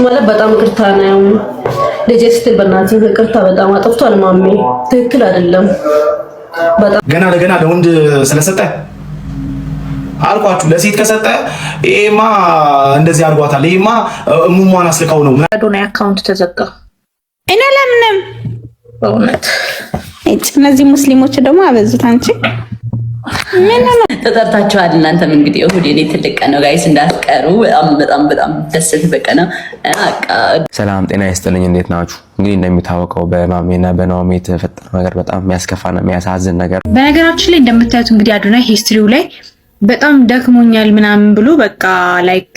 ማለት በጣም ቅርታ ነው ልጄ ስትል በእናትህ ቅርታ በጣም አጥፍቷል ማሜ ትክክል አይደለም በጣም ገና ለገና ለወንድ ስለሰጠ አልኳችሁ ለሴት ከሰጠ ይሄማ እንደዚህ አድርጓታል ይሄማ እሙሟን አስልካው ነው አዶናይ አካውንት ተዘጋ እኔ ለምንም በእውነት እነዚህ ሙስሊሞች ደግሞ አበዙት አንቺ ምን ነው ተጠርታችኋል እናንተም እንግዲህ እሁድ የኔ ትልቅ ቀን ነው ጋይስ እንዳትቀሩ በጣም ደስ በቀና ሰላም ጤና ይስጥልኝ እንዴት ናችሁ እንግዲህ እንደሚታወቀው በማሜና በናኦሚ የተፈጠረው ነገር በጣም የሚያስከፋና የሚያሳዝን ነገር በነገራችን ላይ እንደምታዩት እንግዲህ አዶናይ ሂስትሪው ላይ በጣም ደክሞኛል ምናምን ብሎ በቃ ላይክ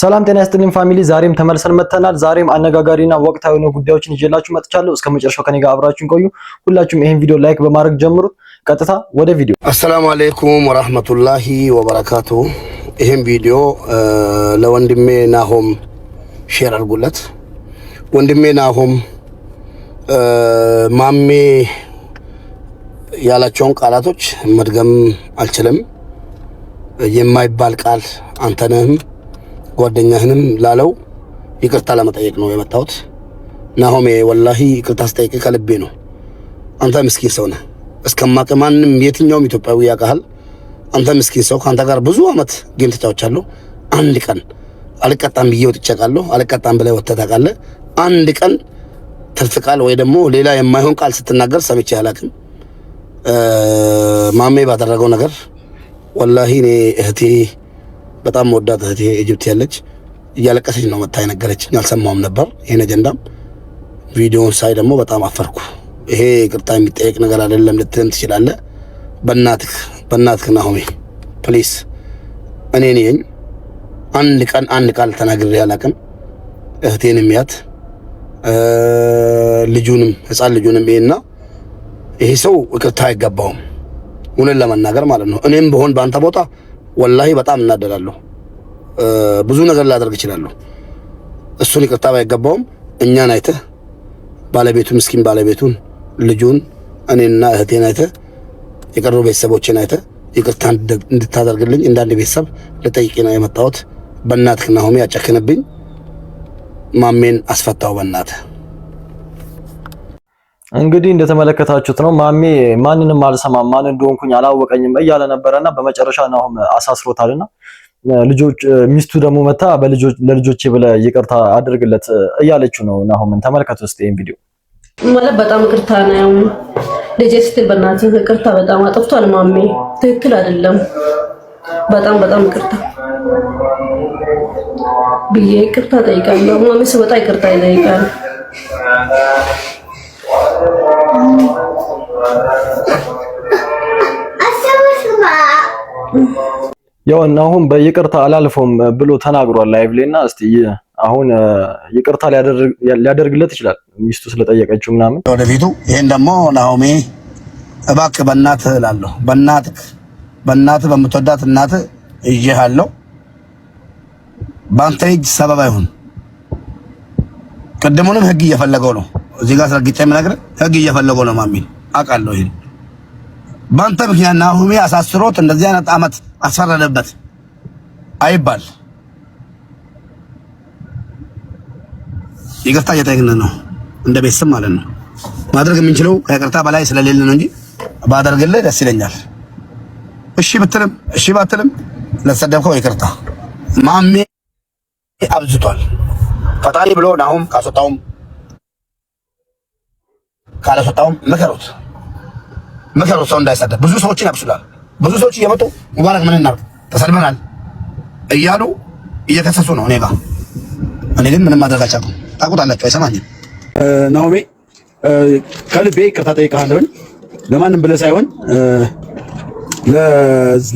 ሰላም ጤና ይስጥልኝ ፋሚሊ ዛሬም ተመልሰን መተናል ዛሬም አነጋጋሪና ወቅታዊ ነው ጉዳዮችን ይዤላችሁ መጥቻለሁ እስከ መጨረሻው ከኔ ጋር አብራችሁን ቆዩ ሁላችሁም ይሄን ቪዲዮ ላይክ በማድረግ ጀምሩት ቀጥታ ወደ ቪዲዮ አሰላሙ አለይኩም ወራህመቱላሂ ወበረካቱ ይሄን ቪዲዮ ለወንድሜ ናሆም ሼር አድርጉለት ወንድሜ ናሆም ማሜ ያላቸውን ቃላቶች መድገም አልችልም የማይባል ቃል አንተነህም ጓደኛህንም ላለው ይቅርታ ለመጠየቅ ነው የመጣሁት ናሆሜ ወላሂ ይቅርታ ስጠይቅ ከልቤ ነው አንተ ምስኪን ሰው ነህ እስከማቀ ማንም የትኛውም ኢትዮጵያዊ ያውቃል አንተ ምስኪን ሰው ካንተ ጋር ብዙ አመት ጌም ተጫውቻለሁ አንድ ቀን አልቀጣም ብዬ ወጥቻለሁ አልቀጣም ብለህ ወጥተህ ታውቃለህ አንድ ቀን ትርፍ ቃል ወይ ደግሞ ሌላ የማይሆን ቃል ስትናገር ሰምቼ አላውቅም ማሜ ባደረገው ነገር ወላሂ እኔ እህቴ በጣም ወዳት እህቴ ኢጅፕት ያለች እያለቀሰች ነው መታ የነገረችኝ አልሰማውም ነበር ይሄን አጀንዳም ቪዲዮውን ሳይ ደግሞ በጣም አፈርኩ ይሄ ይቅርታ የሚጠየቅ ነገር አይደለም ልትም ትችላለህ በእናትህ ናሆሜ ፕሊዝ እኔ ነኝ አንድ ቀን አንድ ቃል ተናግሬ አላውቅም እህቴንም ያት ልጁንም ህፃን ልጁንም ይሄና ይሄ ሰው ይቅርታ አይገባውም ሁሉን ለመናገር ማለት ነው እኔም በሆን ባንተ ቦታ ወላሂ በጣም እናደዳለሁ ብዙ ነገር ላደርግ ይችላልው እሱን ይቅርታ ባይገባውም እኛን አይተህ ባለቤቱ ምስኪን ባለቤቱን ልጁን እኔና እህቴን አይተህ የቀረው ቤተሰቦችን አይተህ ይቅርታ እንድታደርግልኝ እንዳንድ ቤተሰብ ለጠይቄ ነው የመጣሁት በእናትህ ናሆሜ ያጨክንብኝ ማሜን አስፈታው በእናትህ እንግዲህ እንደተመለከታችሁት ነው ማሜ ማንንም አልሰማም ማን እንደሆንኩኝ አላወቀኝም እያለ ነበርና በመጨረሻ ናሆም አሳስሮታልና ልጆች ሚስቱ ደግሞ መታ ለልጆቼ ብለ ይቅርታ አድርግለት እያለችው ነው ናሆምን ተመልከቱ እስቲ ይሄን ቪዲዮ ማለት በጣም ቅርታ ነው ልጄ ስትል በእናትህ ቅርታ በጣም አጥፍቷል ማሜ ትክክል አይደለም በጣም ቅርታ ብዬ ቅርታ ጠይቃለሁ ማሜ ሲወጣ ይቅርታ ይጠይቃል ያው ናሆም በይቅርታ አላልፈውም ብሎ ተናግሯል ላይቭ ላይና እስቲ አሁን ይቅርታ ሊያደርግለት ይችላል ሚስቱ ስለጠየቀችው ምናምን ወደፊቱ ይሄን ደግሞ ናሆሜ እባክህ በእናትህ እላለሁ በእናትህ በምትወዳት እናትህ እጄሃለሁ ባንተ እጅ ሰበብ አይሁን ቀደሙንም ህግ እየፈለገው ነው እዚህ ጋር ስለግጬ ምናገር ህግ እየፈለገው ነው ማሚን አቃለው ይሄ ባንተ ምክንያት ናሆሜ አሳስሮት እንደዚህ አይነት አመት አስፈረደበት አይባል ይቅርታ እየጠየቅን ነው እንደ ቤተሰብ ማለት ነው ማድረግ የምንችለው ከይቅርታ በላይ ስለሌለ ነው እንጂ ባደርግልህ ደስ ይለኛል እሺ ብትልም እሺ ባትልም ለተሰደብከው ይቅርታ ማሜ አብዝቷል ፈጣሪ ብሎ ናሆም ካስወጣውም ካላስወጣውም መከሩት ሰው እንዳይሰደብ ብዙ ሰዎችን ያብሱላል ብዙ ሰዎች እየመጡ ሙባረክ ምን እናርግ ተሰድበናል እያሉ እየከሰሱ ነው እኔ ግን ምንም ማድረግ አልቻልኩም ታውቁታላችሁ አይሰማኝም ናሆሜ ከልቤ ይቅርታ ጠይቃለሁ ለማንም ብለህ ሳይሆን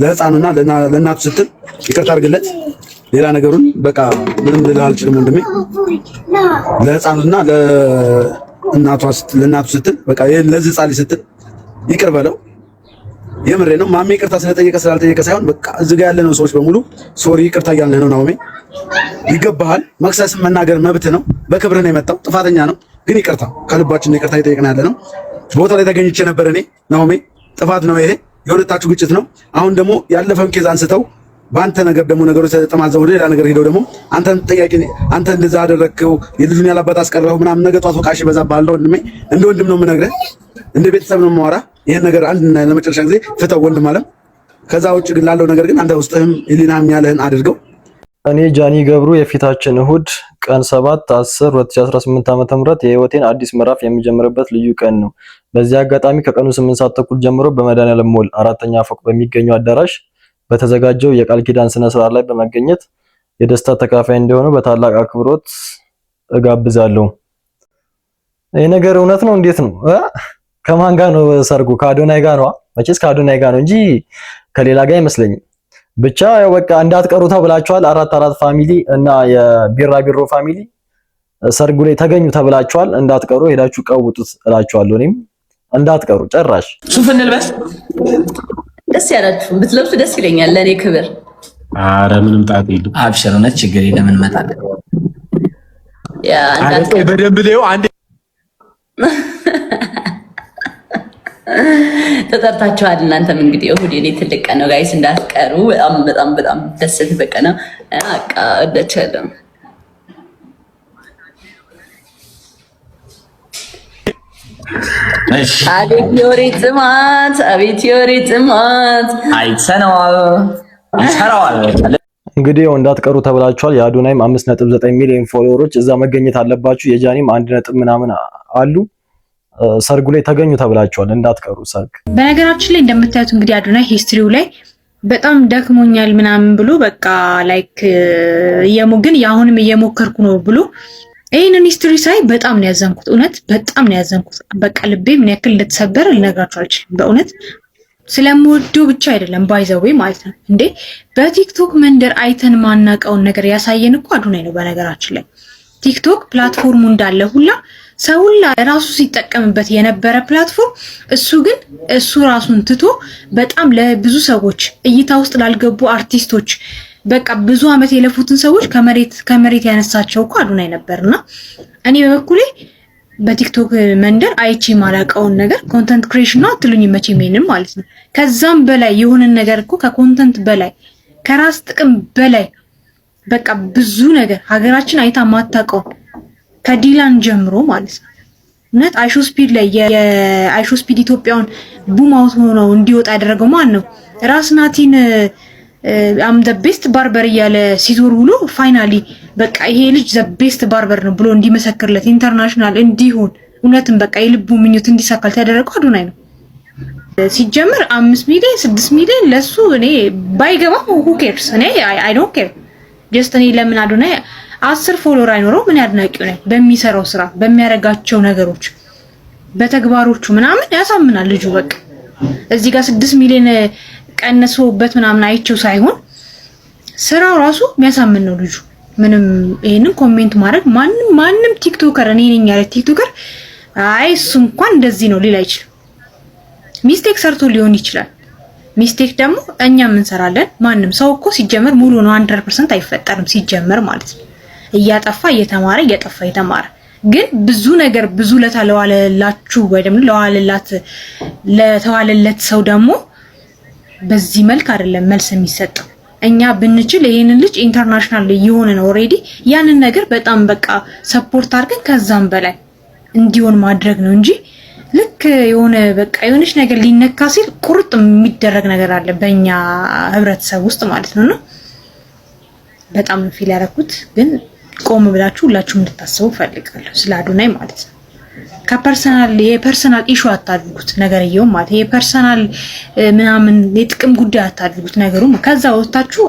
ለህፃኑና ለእናቱ ስትል ይቅርታ አድርግለት ሌላ ነገሩን በቃ ምንም ልልህ አልችልም ወንድሜ ለህፃኑና ለእናቱ ስትል በቃ ለዚህ ጻሊ ስትል ይቅር በለው የምሬ ነው ማሜ ይቅርታ ስለጠየቀ ስላልጠየቀ ሳይሆን በቃ እዚህ ጋር ያለነው ሰዎች በሙሉ ሶሪ ይቅርታ እያልን ነው ናሆሜ ይገባሃል መክሰስ መናገር መብት ነው በክብር ነው የመጣው ጥፋተኛ ነው ግን ይቅርታ ከልባችን ይቅርታ እየጠየቅን ያለነው ቦታ ላይ ተገኝቼ ነበር እኔ ናሆሜ ጥፋት ነው ይሄ የሁለታችሁ ግጭት ነው አሁን ደግሞ ያለፈውን ኬዝ አንስተው በአንተ ነገር ደግሞ ነገሮች ተጠማዘው ሌላ ነገር ሄደው ደግሞ አንተን ጠያቂ አንተ እንደዛ አደረግከው የልጁን ያላባት አስቀረው ምናምን ነገ ጧት ወቃሽ በዛብሃል። ወንድሜ እንደ ወንድም ነው የምነግርህ፣ እንደ ቤተሰብ ነው የማወራ። ይሄን ነገር አንድ ለመጨረሻ ጊዜ ፍተው ወንድም አለም። ከዛ ውጭ ግን ላለው ነገር ግን አንተ ውስጥህም ህሊናም ያለህን አድርገው። እኔ ጃኒ ገብሩ የፊታችን እሁድ ቀን 7/10/2018 ዓ.ም የህይወቴን አዲስ ምዕራፍ የሚጀምርበት ልዩ ቀን ነው። በዚህ አጋጣሚ ከቀኑ 8 ሰዓት ተኩል ጀምሮ በመድኃኒዓለም ሞል 4ኛ ፎቅ በሚገኘው አዳራሽ በተዘጋጀው የቃል ኪዳን ስነ ስርዓት ላይ በመገኘት የደስታ ተካፋይ እንዲሆኑ በታላቅ አክብሮት እጋብዛለሁ። ይሄ ነገር እውነት ነው? እንዴት ነው? ከማን ጋር ነው ሰርጉ? ከአዶናይ ጋር ነው? መቼስ ከአዶናይ ጋር ነው እንጂ ከሌላ ጋር አይመስለኝም። ብቻ ያው በቃ እንዳትቀሩ ተብላችኋል። 4 ፋሚሊ እና የቢራቢሮ ፋሚሊ ሰርጉ ላይ ተገኙ ተብላችኋል። እንዳትቀሩ ሄዳችሁ ቀውጡት እላችኋለሁ። እኔም እንዳትቀሩ ጨራሽ። ሱፍ እንልበስ። ደስ ያላችሁ ብትለብሱ ደስ ይለኛል። ለኔ ክብር። አረ ምንም ጣጣ የለም። አብሽር፣ እውነት ችግር የለም እንመጣለን። ያ አንተ በደንብ ነው አንዴ ተጠርታችኋል። እናንተም እንግዲህ እሁድ የኔ ትልቅ ቀን ነው ጋይስ፣ እንዳትቀሩ። በጣም ደስ የተበቀ ነው። አቃ ወደቸለም እሺ፣ አቤት የወሬ ጥማት፣ አቤት የወሬ ጥማት። አይተነዋል፣ ይሰራዋል። እንግዲህ እንዳትቀሩ ተብላችኋል። የአዶናይም 5.9 ሚሊዮን ፎሎወሮች እዛ መገኘት አለባችሁ። የጃኒም 1 ምናምን አሉ። ሰርጉ ላይ ተገኙ ተብላችኋል። እንዳትቀሩ ሰርግ። በነገራችን ላይ እንደምታዩት እንግዲህ አዶናይ ሂስትሪው ላይ በጣም ደክሞኛል ምናምን ብሎ በቃ ላይክ ግን አሁንም እየሞከርኩ ነው ብሎ ይሄንን ሂስትሪ ሳይ በጣም ነው ያዘንኩት። እውነት በጣም ነው ያዘንኩት። በቃ ልቤ ምን ያክል እንደተሰበረ ልነግራችሁ አልችልም። በእውነት ስለምወደው ብቻ አይደለም ባይዘዌ ማለት ነው እንዴ። በቲክቶክ መንደር አይተን ማናቀውን ነገር ያሳየን እኮ አዶናይ ነው። በነገራችን ላይ ቲክቶክ ፕላትፎርሙ እንዳለ ሁላ ሰው ሁላ ራሱ ሲጠቀምበት የነበረ ፕላትፎርም እሱ ግን እሱ ራሱን ትቶ በጣም ለብዙ ሰዎች እይታ ውስጥ ላልገቡ አርቲስቶች በቃ ብዙ አመት የለፉትን ሰዎች ከመሬት ያነሳቸው እኮ አዶናይ ነበርና እኔ በበኩሌ በቲክቶክ መንደር አይቼ ማላቀውን ነገር ኮንተንት ክሬሽን ነው አትሉኝ መቼም ይሄንን ማለት ነው። ከዛም በላይ የሆነ ነገር እኮ ከኮንተንት በላይ ከራስ ጥቅም በላይ በቃ ብዙ ነገር ሀገራችን አይታ ማታቀው ከዲላን ጀምሮ ማለት ነው። እውነት አይሾ ስፒድ ላይ የአይሾ ስፒድ ኢትዮጵያውን ቡም አውት ሆኖ እንዲወጣ ያደረገው ማን ነው? ራስ ናቲን አም ዘ ቤስት ባርበር እያለ ሲዞር ውሎ ፋይናሊ በቃ ይሄ ልጅ ዘ ቤስት ባርበር ነው ብሎ እንዲመሰክርለት ኢንተርናሽናል እንዲሆን እውነትም በቃ የልቡ ምኞት እንዲሳካል ያደረገው አዶናይ ነው። ሲጀምር 5 ሚሊዮን 6 ሚሊዮን ለሱ እኔ ባይገባም who cares እኔ I don't care just እኔ ለምን አዶናይ 10 ፎሎወር አይኖረው ምን ያድናቂው ነኝ። በሚሰራው ስራ በሚያረጋቸው ነገሮች በተግባሮቹ ምናምን ያሳምናል ልጁ። በቃ እዚህ ጋር 6 ሚሊዮን ቀነሶበት ምናምን አይቸው ሳይሆን ስራው ራሱ የሚያሳምን ነው ልጁ። ምንም ይሄንን ኮሜንት ማድረግ ማንም ቲክቶከር እኔ ነኝ ያለ ቲክቶከር አይ እሱ እንኳን እንደዚህ ነው ሊል አይችልም። ሚስቴክ ሰርቶ ሊሆን ይችላል። ሚስቴክ ደግሞ እኛም እንሰራለን። ማንም ሰው እኮ ሲጀመር ሙሉ ነው 100% አይፈጠርም ሲጀመር ማለት ነው። እያጠፋ እየተማረ እያጠፋ እየተማረ ግን ብዙ ነገር ብዙ ለታለዋለላችሁ ወይ ደግሞ ለተዋለለት ሰው ደግሞ በዚህ መልክ አይደለም መልስ የሚሰጠው። እኛ ብንችል ይሄንን ልጅ ኢንተርናሽናል የሆነ ነው ኦሬዲ ያንን ነገር በጣም በቃ ሰፖርት አድርገን ከዛም በላይ እንዲሆን ማድረግ ነው እንጂ ልክ የሆነ በቃ የሆነች ነገር ሊነካ ሲል ቁርጥ የሚደረግ ነገር አለ በእኛ ህብረተሰብ ውስጥ ማለት ነውና በጣም ነው ፊል ያደረኩት። ግን ቆም ብላችሁ ሁላችሁም እንድታስቡ ፈልጋለሁ ስለ አዶናይ ማለት ነው። የፐርሰናል ኢሹ አታድርጉት ነገርየው ማለት የፐርሰናል ምናምን የጥቅም ጉዳይ አታድርጉት ነገሩ። ከዛ ወጣችሁ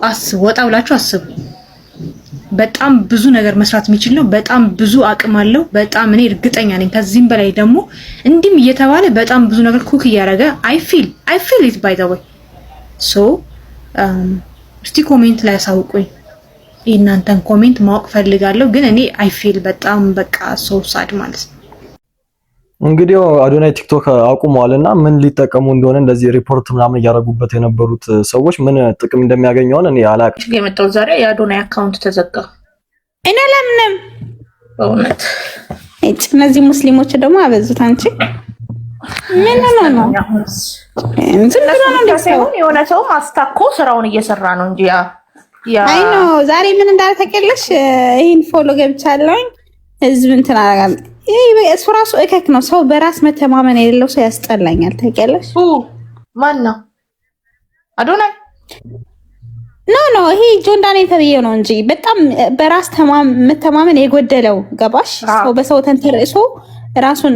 ወጣ ብላችሁ አስቡ። በጣም ብዙ ነገር መስራት የሚችል ነው። በጣም ብዙ አቅም አለው። በጣም እኔ እርግጠኛ ነኝ ከዚህም በላይ ደግሞ እንዲም እየተባለ በጣም ብዙ ነገር ኩክ እያደረገ I feel it by the way so እስቲ ኮሜንት ላይ አሳውቁኝ። እናንተን ኮሜንት ማወቅ ፈልጋለሁ። ግን እኔ I feel በጣም በቃ so sad ማለት ነው። እንግዲህ አዶናይ ቲክቶክ አቁሟልና ምን ሊጠቀሙ እንደሆነ እንደዚህ ሪፖርት ምናምን እያደረጉበት የነበሩት ሰዎች ምን ጥቅም እንደሚያገኙ እኔ አላውቅም። የመጣው ዛሬ የአዶናይ አካውንት ተዘጋ። እኔ ለምንም በእውነት እነዚህ ሙስሊሞች ደግሞ አበዙት። አንቺ ምን ነው የሆነ ሰው ማስታኮ ስራውን እየሰራ ነው እንጂ አይ ኖ ዛሬ ምን እንዳለ ታውቂያለሽ? ይሄን ፎሎ ገብቻለሁኝ ህዝብ እንትን አረጋል። እሱ ራሱ እከክ ነው። ሰው በራስ መተማመን የሌለው ሰው ያስጠላኛል። ታውቂያለሽ? ማን ነው? አዶናይ ኖ ይሄ ጆን ዳንኤል ተብዬው ነው እንጂ በጣም በራስ መተማመን የጎደለው ገባሽ? ሰው በሰው ተንተርሶ ራሱን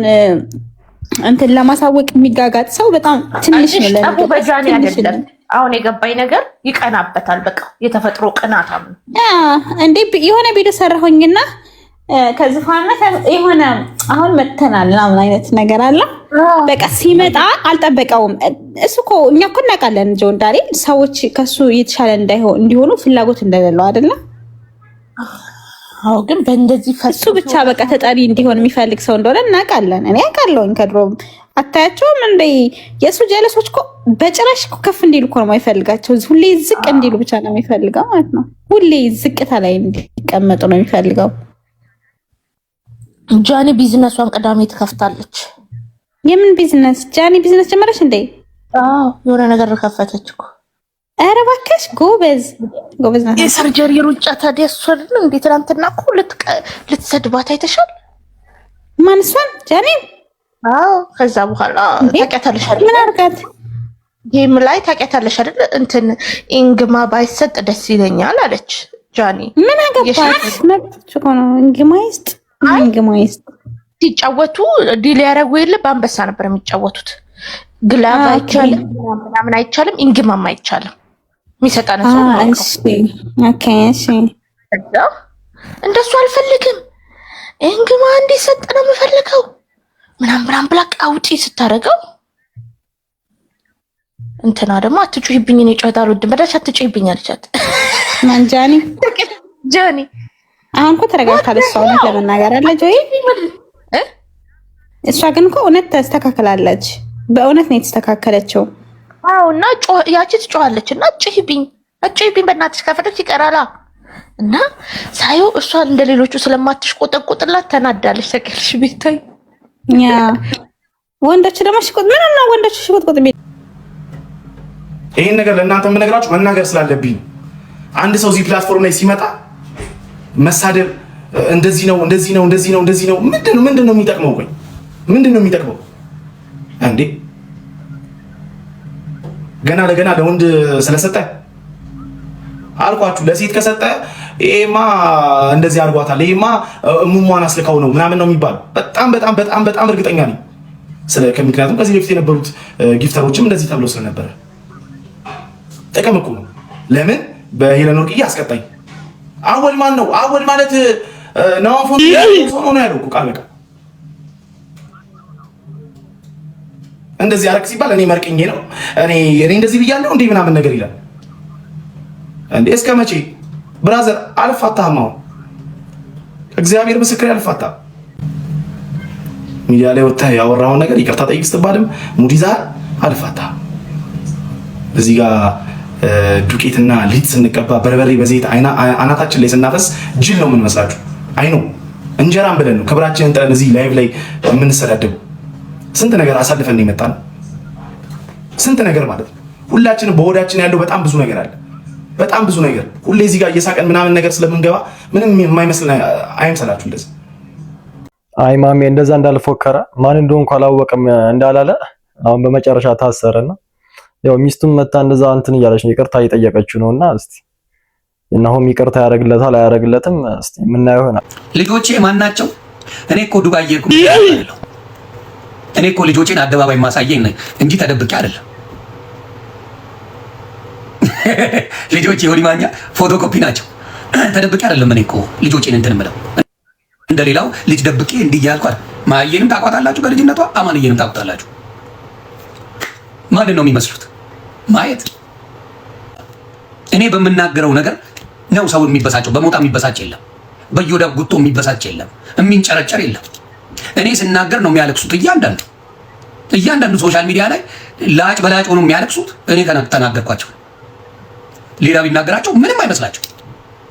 እንትን ለማሳወቅ የሚጋጋጥ ሰው በጣም ትንሽ ነው። ለኔ በጃኒ አይደለም አሁን የገባኝ ነገር ይቀናበታል። በቃ የተፈጥሮ ቅናታም ነው እንዴ። የሆነ ቪዲዮ ሰራሁኝና ከዝፋና የሆነ አሁን መተናል ምናምን አይነት ነገር አለ። በቃ ሲመጣ አልጠበቀውም። እሱ እኮ እኛ እኮ እናውቃለን ጆን ዳንኤል ሰዎች ከሱ የተሻለ እንዲሆኑ ፍላጎት እንደሌለው አይደለም። አዎ ግን በእንደዚህ እሱ ብቻ በቃ ተጠሪ እንዲሆን የሚፈልግ ሰው እንደሆነ እናውቃለን። እኔ አውቃለሁኝ ከድሮም አታያቸውም እንደ የእሱ ጀለሶች እኮ በጭራሽ እኮ ከፍ እንዲሉ እኮ ነው የማይፈልጋቸው። ሁሌ ዝቅ እንዲሉ ብቻ ነው የሚፈልገው ማለት ነው። ሁሌ ዝቅታ ላይ እንዲቀመጡ ነው የሚፈልገው። ጃኒ ቢዝነሷን ቅዳሜ ትከፍታለች። የምን ቢዝነስ? ጃኒ ቢዝነስ ጀመረች እንዴ? አዎ የሆነ ነገር ከፈተች እኮ። ኧረ እባክሽ ጎበዝ ናት። የሰርጀሪ ሩጫ ታዲያ እሷ አይደል እንዴ? ትናንትና እኮ ልትሰድባት አይተሻል? ማን እሷን? ጃኒ? አዎ ከዛ በኋላ ታውቂያታለሽ አይደል? ምን አድርጋት? ጌም ላይ ታውቂያታለሽ አይደል? እንትን ኢንግማ ባይሰጥ ደስ ይለኛል አለች ጃኒ። ምን አገባች? መብትሽ እኮ ነው። ኢንግማ ይስጥ ሲጫወቱ ዲል ያደረጉ የለ በአንበሳ ነበር የሚጫወቱት። ግላብ አይቻልም ምናምን አይቻልም፣ ኢንግማም አይቻልም። የሚሰጣን ሰው ነው። እሺ እንደሱ አልፈልግም ኢንግማ እንዲሰጥ ነው የምፈልገው ምናምን ብላ ቃውጪ ስታደርገው እንትና ደግሞ አትጩሂብኝ እኔ ጮህታ አልወድም በዳሽ አትጩሂብኝ አለቻት። ማን? ጃኒ አሁን እኮ ተረጋግታለች። እሷ እውነት ለመናገር አለ ጆይ እሷ ግን እኮ እውነት ተስተካክላለች። በእውነት ነው የተስተካከለችው። አዎ እና ያቺ ትጮሃለች እና አትጩሂብኝ በእናትሽ ከፈለግሽ ይቀራላ እና ሳየው እሷ እንደሌሎቹ ስለማትሽቆጠቆጥላት ተናዳለች። ተቀልሽ ቤታይ ያ ወንዶች ደግሞ ሽቆጥ ምን ነው ወንዶች ሽቆጥ ይሄን ነገር ለእናንተ የምነግራችሁ መናገር ስላለብኝ አንድ ሰው እዚህ ፕላትፎርም ላይ ሲመጣ መሳደብ እንደዚህ ነው ምንድን ነው የሚጠቅመው? ቆይ ምንድን ነው የሚጠቅመው እንዴ? ገና ለገና ለወንድ ስለሰጠ አልኳችሁ። ለሴት ከሰጠ ይሄማ እንደዚህ አድርጓታል፣ ይሄማ ሙሟን አስልካው ነው ምናምን ነው የሚባለው። በጣም እርግጠኛ ነኝ። ምክንያቱም ከዚህ በፊት የነበሩት ጊፍተሮችም እንደዚህ ተብሎ ስለነበረ ጥቅም እኮ ነው። ለምን በሄለን ወርቅዬ አስቀጣኝ። አወል ማን ነው? አወል ማለት ናዋፎን ነው ያለው እኮ ቃል በቃል እንደዚህ አረክ ሲባል እኔ መርቅኜ ነው እኔ እንደዚህ ብያለሁ እንዴ ምናምን ነገር ይላል እንዴ። እስከ መቼ ብራዘር? አልፋታህም። አሁን እግዚአብሔር ምስክሬ አልፋታህም። ሚዲያ ላይ ወጥተህ ያወራውን ነገር ይቅርታ ጠይቅ ስትባልም ሙድ ይዘሃል። አልፋታህም። እዚህ ጋር ዱቄትና ሊጥ ስንቀባ በርበሬ በዘይት አናታችን ላይ ስናፈስ ጅል ነው የምንመስላችሁ። አይ ነው እንጀራን ብለን ነው ክብራችንን ጥለን እዚህ ላይቭ ላይ የምንሰዳደቡ። ስንት ነገር አሳልፈን የመጣ ነው። ስንት ነገር ማለት ነው። ሁላችንም በሆዳችን ያለው በጣም ብዙ ነገር አለ። በጣም ብዙ ነገር ሁሌ እዚህ ጋር እየሳቀን ምናምን ነገር ስለምንገባ ምንም የማይመስል አይምሰላችሁ። እንደዚህ አይ ማሜ እንደዛ እንዳልፎከረ ማን እንደሆንኩ አላወቅም እንዳላለ አሁን በመጨረሻ ታሰረና ያው ሚስቱም መታ እንደዛ እንትን እያለች ነው ይቅርታ እየጠየቀችው ነውና እስቲ እናሁም ይቅርታ ያደርግለታል አያደርግለትም እስቲ ምናየው ይሆናል። ልጆቼ ማን ናቸው? እኔ እኮ ዱባይ እየሄድኩ አይደለም። እኔ እኮ ልጆቼን አደባባይ ማሳየኝ ነኝ እንጂ ተደብቄ አይደለም። ልጆቼ ሆሊማኛ ፎቶኮፒ ናቸው። ተደብቄ አይደለም። እኔ እኮ ልጆቼን እንትን የምለው እንደሌላው ልጅ ደብቄ እንዲህ እያልኩ አይደል። ማየንም ታውቋታላችሁ በልጅነቷ፣ አማንዬንም ታውቋታላችሁ። ማንን ነው የሚመስሉት? ማየት እኔ በምናገረው ነገር ነው ሰው የሚበሳጨው። በሞጣ የሚበሳጭ የለም፣ በዮዳ ጉቶ የሚበሳጭ የለም፣ የሚንጨረጨር የለም። እኔ ስናገር ነው የሚያለቅሱት። እያንዳንዱ ሶሻል ሚዲያ ላይ ላጭ በላጭ ሆኖ የሚያለቅሱት እኔ ተናገርኳቸው። ሌላ ቢናገራቸው ምንም አይመስላቸው።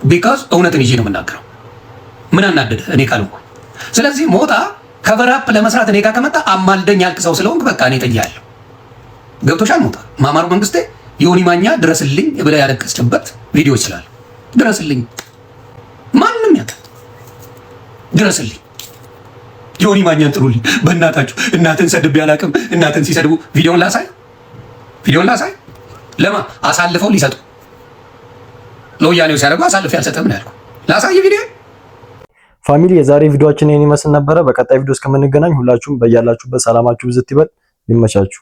ቢካዝ እውነትን ይዤ ነው የምናገረው። ምን አናደደ እኔ ካልኩ። ስለዚህ ሞጣ ከቨራፕ ለመስራት እኔ ጋር ከመጣ አማልደኝ ያልክ ሰው ስለሆንክ በቃ እኔ ጥያለሁ። ገብቶሻል? ሞጣ ማማሩ መንግስቴ ዮኒ ማኛ ድረስልኝ ብለህ ያለቀስችበት ቪዲዮ ይችላል። ድረስልኝ። ማንም ያውቅ ድረስልኝ። ዮኒ ማኛን ጥሩልኝ በእናታችሁ። እናትን ሰድቤ አላውቅም። እናትን ሲሰድቡ ቪዲዮን ላሳይ። ለማ አሳልፈው ሊሰጡ ለወያኔው ሲያደርጉ አሳልፌ አልሰጥም ነው ያልኩት። ላሳይ ቪዲዮ። ፋሚሊ የዛሬ ቪዲዮአችን ይሄን ይመስል ነበረ። በቀጣይ ቪዲዮ እስከምንገናኝ ሁላችሁም በያላችሁበት ሰላማችሁ ብዝት ይበል። ይመቻችሁ።